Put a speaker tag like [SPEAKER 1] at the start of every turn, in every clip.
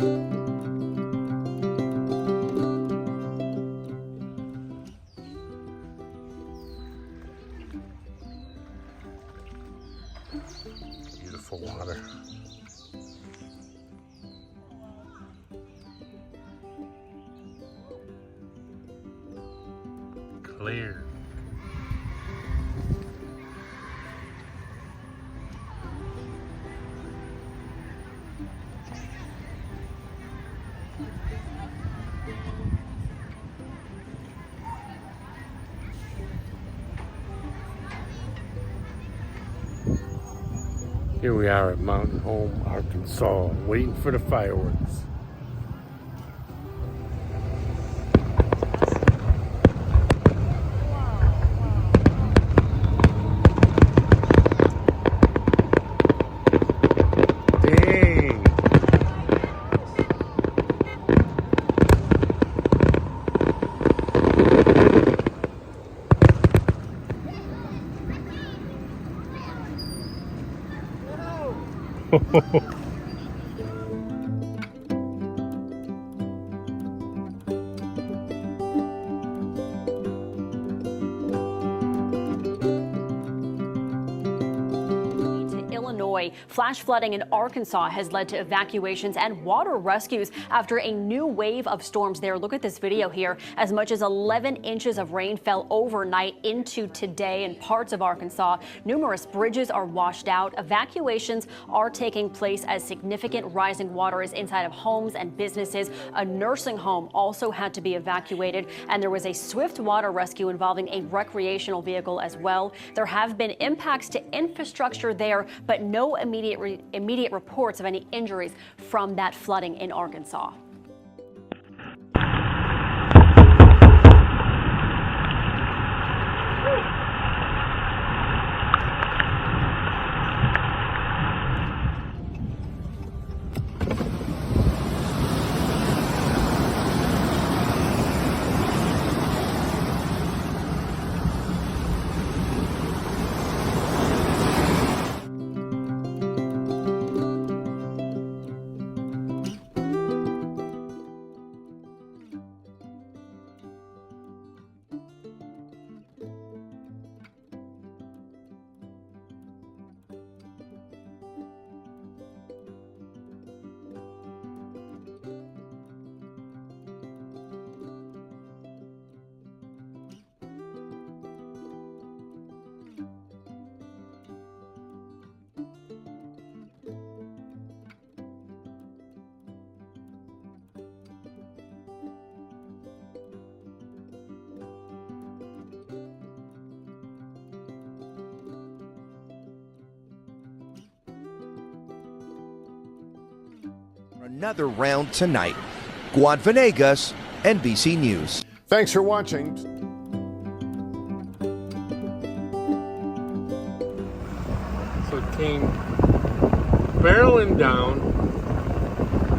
[SPEAKER 1] Beautiful water. Clear. Here we are at Mountain Home, Arkansas, waiting for the fireworks. Dang!
[SPEAKER 2] Illinois. Flash flooding in Arkansas has led to evacuations and water rescues after a new wave of storms there. Look at this video here. As much as 11 inches of rain fell overnight into today in parts of Arkansas. Numerous bridges are washed out. Evacuations are taking place as significant rising water is inside of homes and businesses. A nursing home also had to be evacuated, and there was a swift water rescue involving a recreational vehicle as well. There have been impacts to infrastructure there, but no immediate reports of any injuries from that flooding in Arkansas.
[SPEAKER 3] Another round tonight. Guad Venegas, NBC News.
[SPEAKER 4] Thanks for watching.
[SPEAKER 1] So it came barreling down.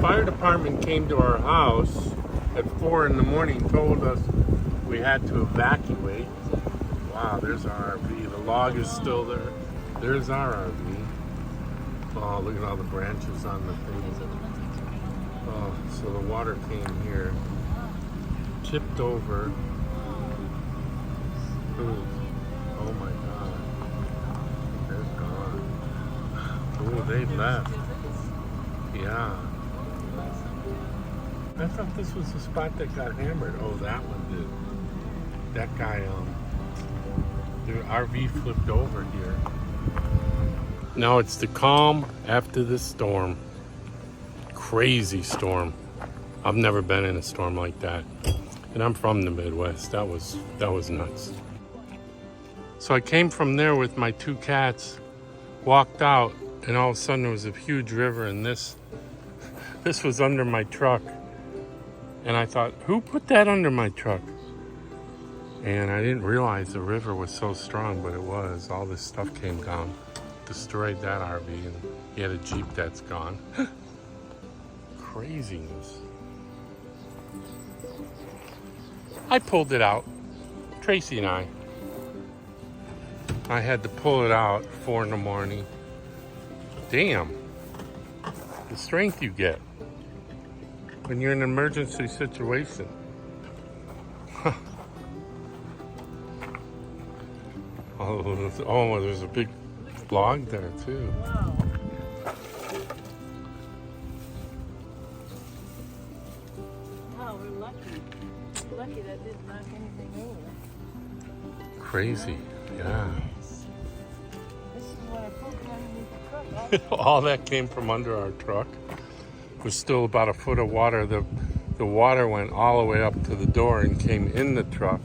[SPEAKER 1] Fire department came to our house at 4 in the morning, told us we had to evacuate. Wow, there's our RV. The log is still there. There's our RV. Oh, look at all the branches on the thing. Oh, so the water came here, tipped over. Ooh. Oh my God. They're gone. Oh, they left. Yeah. I thought this was the spot that got hammered. Oh, that one did. That guy, the RV flipped over here. Now it's the calm after the storm. Crazy storm. I've never been in a storm like that. And I'm from the Midwest. That was nuts. So I came from there with my 2 cats, walked out, and all of a sudden there was a huge river, and this was under my truck. And I thought, who put that under my truck? And I didn't realize the river was so strong, but it was. All this stuff came down, destroyed that RV, and he had a Jeep that's gone. Craziness. I pulled it out, Tracy and I had to pull it out 4 in the morning. Damn, the strength you get. when you're in an emergency situation. Huh. Oh, there's a big log there too.
[SPEAKER 4] Wow. Wow, we're lucky. Lucky that didn't knock anything over.
[SPEAKER 1] Crazy, yeah.
[SPEAKER 4] This is what I put underneath the truck.
[SPEAKER 1] All that came from under our truck. Was still about a foot of water. The water went all the way up to the door and came in the truck.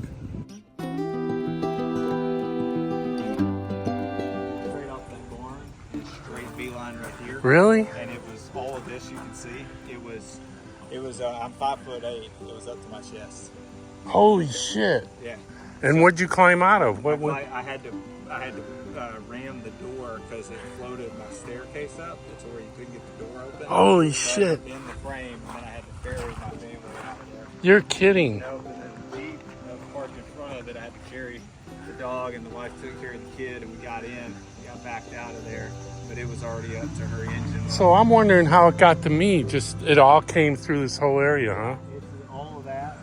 [SPEAKER 5] Straight off that barn, and straight beeline right here.
[SPEAKER 1] Really?
[SPEAKER 5] And it was all of this you can see. It was. I'm 5'8". It was up to my chest.
[SPEAKER 1] Holy shit!
[SPEAKER 5] Yeah.
[SPEAKER 1] And what'd you climb out of? What?
[SPEAKER 5] I had to ram the door because it floated my staircase up to where you couldn't get the door open.
[SPEAKER 1] Holy
[SPEAKER 5] So
[SPEAKER 1] shit!
[SPEAKER 5] in the frame, and then I had to ferry my family out there.
[SPEAKER 1] You're kidding.
[SPEAKER 5] And then the Jeep parked in front of it. I had to carry the dog, and the wife took care of the kid, and we got backed out of there. But it was already up to her engine.
[SPEAKER 1] So I'm wondering how it got to me. Just it all came through this whole area, huh?
[SPEAKER 5] All of that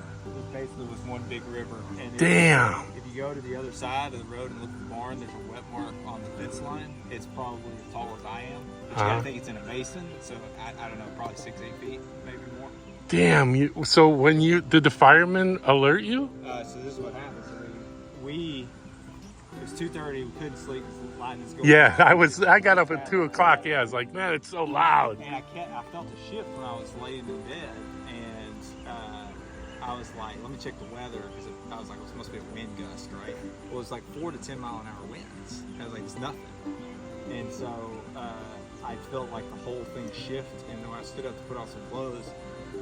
[SPEAKER 5] basically was one big river. And
[SPEAKER 1] Damn.
[SPEAKER 5] If you go to the other side of the road and look at the barn, there's a wet mark on the fence line. It's probably as tall as I am. But you gotta think it's in a basin, so I don't know, probably 6-8 feet, maybe more.
[SPEAKER 1] Damn. So when did the firemen alert you?
[SPEAKER 5] So this is what happened. So it was 2:30. We couldn't sleep. The lightning was going.
[SPEAKER 1] Yeah, I got up at 2 o'clock. Yeah, I was like, man, it's so loud.
[SPEAKER 5] And I felt a shift when I was laying in bed, and I was like, let me check the weather, because I was like, it must be a wind gust, right? Well, it was like 4 to 10 mile an hour winds. I was like, it's nothing. And so I felt like the whole thing shift, and when I stood up to put on some clothes,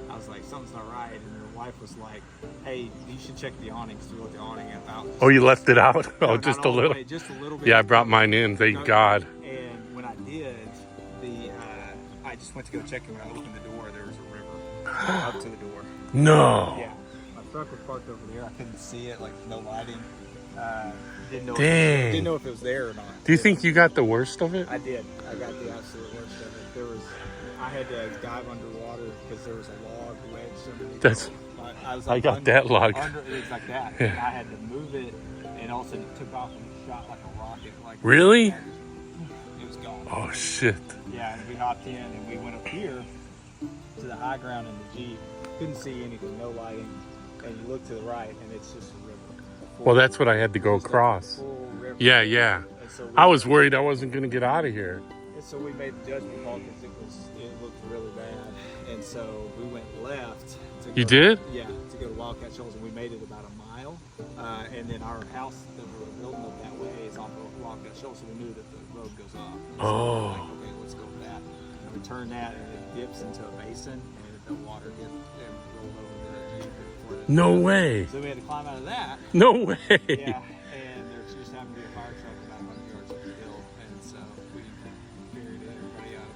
[SPEAKER 5] I was like, something's not right. And your wife was like, hey, you should check the awnings. So we let the awning out.
[SPEAKER 1] Oh, you left it out? Oh,
[SPEAKER 5] Not
[SPEAKER 1] just a
[SPEAKER 5] all the
[SPEAKER 1] little.
[SPEAKER 5] way, just a little bit.
[SPEAKER 1] Yeah, I brought mine in. Thank God.
[SPEAKER 5] And when I did, I just went to go check, and when I opened the door, there was a river up to the door.
[SPEAKER 1] No.
[SPEAKER 5] Yeah, my truck was parked over there. I couldn't see it, like no lighting. Didn't know.
[SPEAKER 1] Dang.
[SPEAKER 5] Didn't know if it was there or not.
[SPEAKER 1] Do you think you got the worst of it?
[SPEAKER 5] I did. I got the absolute worst of it. I had to dive underwater because there was a log wedged underneath.
[SPEAKER 1] That's.
[SPEAKER 5] I was
[SPEAKER 1] I
[SPEAKER 5] like
[SPEAKER 1] got that log.
[SPEAKER 5] It's like that.
[SPEAKER 1] Yeah.
[SPEAKER 5] And I had to move it, and all of a sudden it took off and shot like a rocket. Like
[SPEAKER 1] Really?
[SPEAKER 5] It was gone.
[SPEAKER 1] Oh shit.
[SPEAKER 5] Yeah, and we hopped in and we went up here to the high ground in the Jeep. Couldn't see anything, no lighting. And you look to the right, and it's just a river.
[SPEAKER 1] Well, that's what I had to go across.
[SPEAKER 5] Full river.
[SPEAKER 1] Yeah, yeah.
[SPEAKER 5] And so
[SPEAKER 1] I was worried I wasn't gonna get out of here.
[SPEAKER 5] And so we made the judgment call because it looked really bad. And so we went left.
[SPEAKER 1] You did?
[SPEAKER 5] Yeah, to go to Wildcat Shoals, and we made it about a mile. And then our house that we were building up that way is off of Wildcat Shoals, so we knew that the road goes up. And so we were like, okay, let's go with that. And we turned that, and it dips into a basin, and the water rolled over the Jeep.
[SPEAKER 1] No way.
[SPEAKER 5] So we had to climb out of that.
[SPEAKER 1] No way.
[SPEAKER 5] Yeah, and there's just happened to be a fire truck about 100 yards up the hill, and so we ferried everybody out of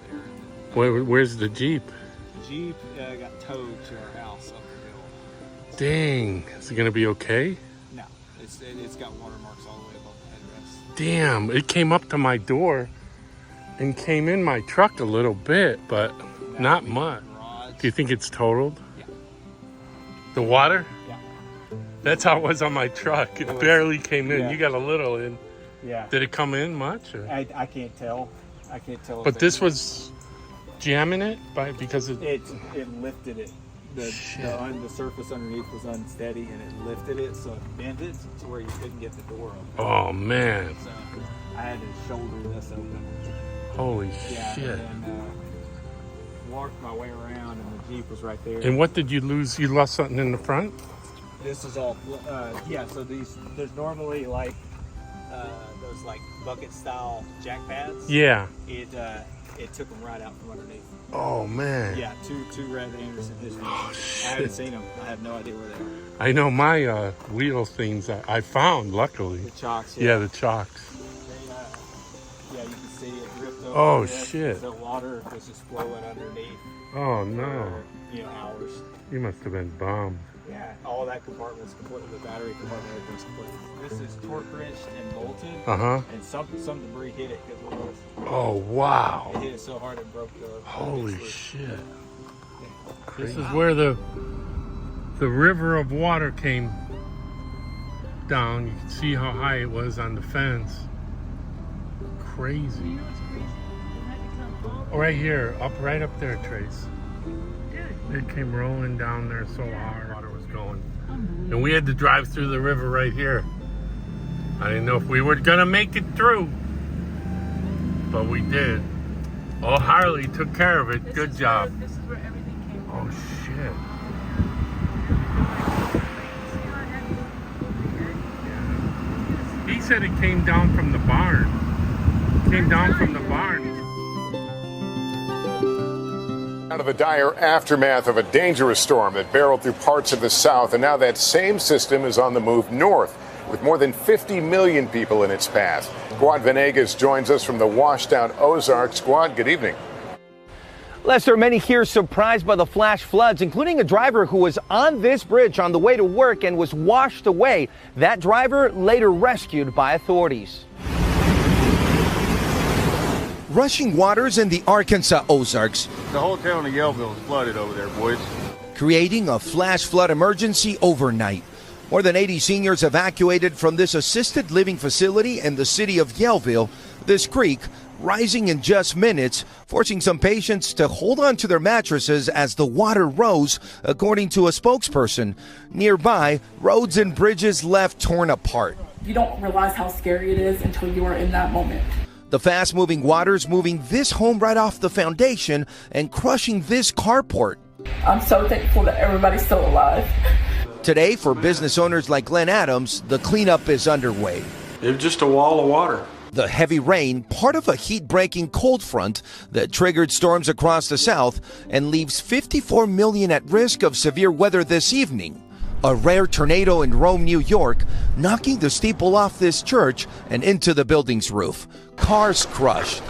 [SPEAKER 5] there. And
[SPEAKER 1] Where's the Jeep?
[SPEAKER 5] the Jeep got towed to our house up the hill.
[SPEAKER 1] Dang. Is it gonna be okay?
[SPEAKER 5] No, it's got watermarks all the way above the headrest.
[SPEAKER 1] Damn. It came up to my door and came in my truck a little bit, but not much. Do you think it's totaled?
[SPEAKER 5] Yeah.
[SPEAKER 1] The water?
[SPEAKER 5] Yeah.
[SPEAKER 1] That's how it was on my truck. It barely came in.
[SPEAKER 5] Yeah.
[SPEAKER 1] You got a little in.
[SPEAKER 5] Yeah.
[SPEAKER 1] Did it come in much? Or?
[SPEAKER 5] I can't tell. I can't tell.
[SPEAKER 1] But this was jamming it because it.
[SPEAKER 5] It lifted it. The surface underneath was unsteady, and it lifted it, so it bent it to where you couldn't get the door open.
[SPEAKER 1] Oh man!
[SPEAKER 5] So I had to shoulder this open.
[SPEAKER 1] Holy
[SPEAKER 5] Yeah,
[SPEAKER 1] shit!
[SPEAKER 5] and walked my way around, and the Jeep was right there.
[SPEAKER 1] And what did you lose? You lost something in the front?
[SPEAKER 5] This is all, yeah. So there's normally like those like bucket style jack pads.
[SPEAKER 1] Yeah.
[SPEAKER 5] It took them right out from underneath.
[SPEAKER 1] Oh man!
[SPEAKER 5] Yeah, two red Anderson histories.
[SPEAKER 1] Oh,
[SPEAKER 5] I
[SPEAKER 1] shit.
[SPEAKER 5] haven't seen them. I have no idea where they are.
[SPEAKER 1] I know my wheel things I found, luckily.
[SPEAKER 5] The chocks.
[SPEAKER 1] Yeah, the chocks.
[SPEAKER 5] Yeah, you can see it ripped over.
[SPEAKER 1] Oh,
[SPEAKER 5] there.
[SPEAKER 1] shit.
[SPEAKER 5] The water was just flowing underneath.
[SPEAKER 1] Oh no!
[SPEAKER 5] For, hours.
[SPEAKER 1] You must have been bummed.
[SPEAKER 5] Yeah, all that compartment's completely, the battery compartment, everything's completely. This is torque wrenched and bolted.
[SPEAKER 1] Uh-huh.
[SPEAKER 5] And some debris hit it because it was.
[SPEAKER 1] Oh wow!
[SPEAKER 5] It hit it so hard it broke the.
[SPEAKER 1] Holy
[SPEAKER 5] loose.
[SPEAKER 1] shit! This is where the river of water came down. You can see how high it was on the fence. Crazy. Right here, right up there, Trace. It came rolling down there so hard. Water was going. And we had to drive through the river right here. I didn't know if we were gonna make it through, but we did. Oh, Harley took care of it. Good job.
[SPEAKER 4] This is where everything came from.
[SPEAKER 1] Oh, shit. He said it came down from the barn. Came down from the barn.
[SPEAKER 6] Out of the dire aftermath of a dangerous storm that barreled through parts of the South, and now that same system is on the move north, with more than 50 million people in its path. Squad Venegas joins us from the washed-out Ozarks. Squad, good evening.
[SPEAKER 7] Lester, many here surprised by the flash floods, including a driver who was on this bridge on the way to work and was washed away. That driver later rescued by authorities.
[SPEAKER 3] Rushing waters in the Arkansas Ozarks,
[SPEAKER 8] The whole town of Yellville is flooded over there, boys.
[SPEAKER 3] creating a flash flood emergency overnight. More than 80 seniors evacuated from this assisted living facility in the city of Yellville. This creek rising in just minutes, forcing some patients to hold on to their mattresses as the water rose, according to a spokesperson. Nearby, roads and bridges left torn apart.
[SPEAKER 9] You don't realize how scary it is until you are in that moment.
[SPEAKER 3] The fast-moving waters moving this home right off the foundation and crushing this carport.
[SPEAKER 9] I'm so thankful that everybody's still alive.
[SPEAKER 3] Today, for business owners like Glenn Adams, the cleanup is underway.
[SPEAKER 10] It's just a wall of water.
[SPEAKER 3] The heavy rain, part of a heat-breaking cold front that triggered storms across the South and leaves 54 million at risk of severe weather this evening. A rare tornado in Rome, New York, knocking the steeple off this church and into the building's roof. Cars crushed.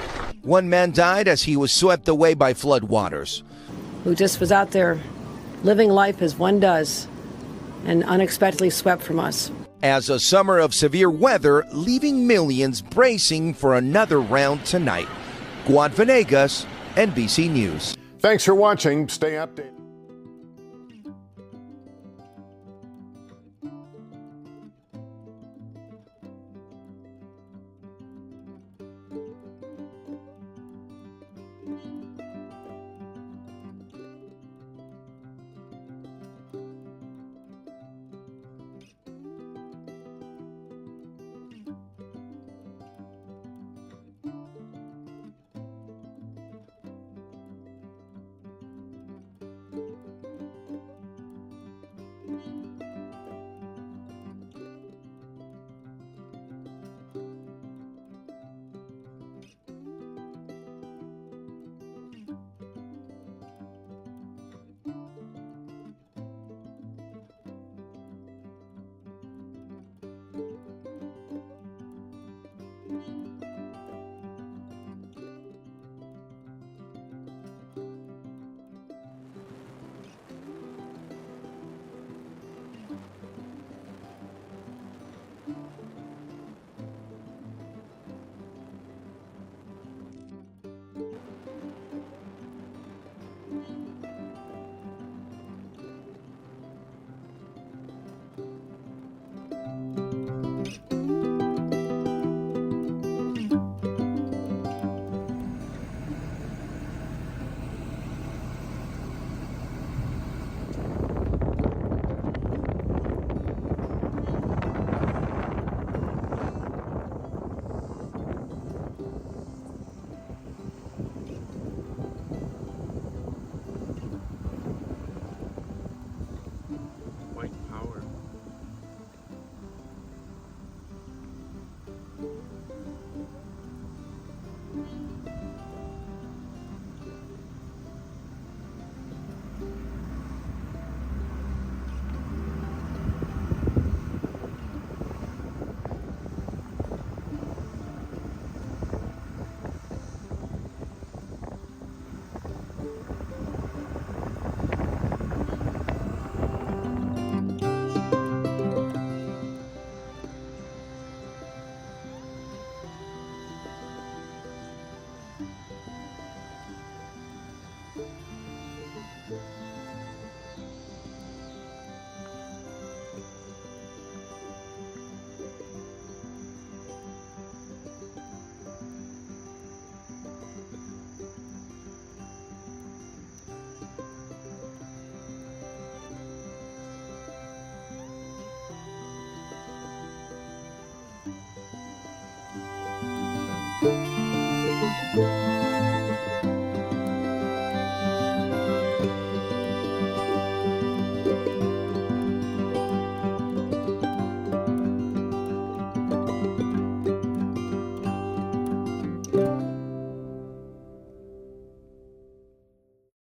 [SPEAKER 3] One man died as he was swept away by floodwaters.
[SPEAKER 11] Who just was out there living life as one does and unexpectedly swept from us.
[SPEAKER 3] As a summer of severe weather, leaving millions bracing for another round tonight. Guad Venegas, NBC News.
[SPEAKER 6] Thanks for watching. Stay updated.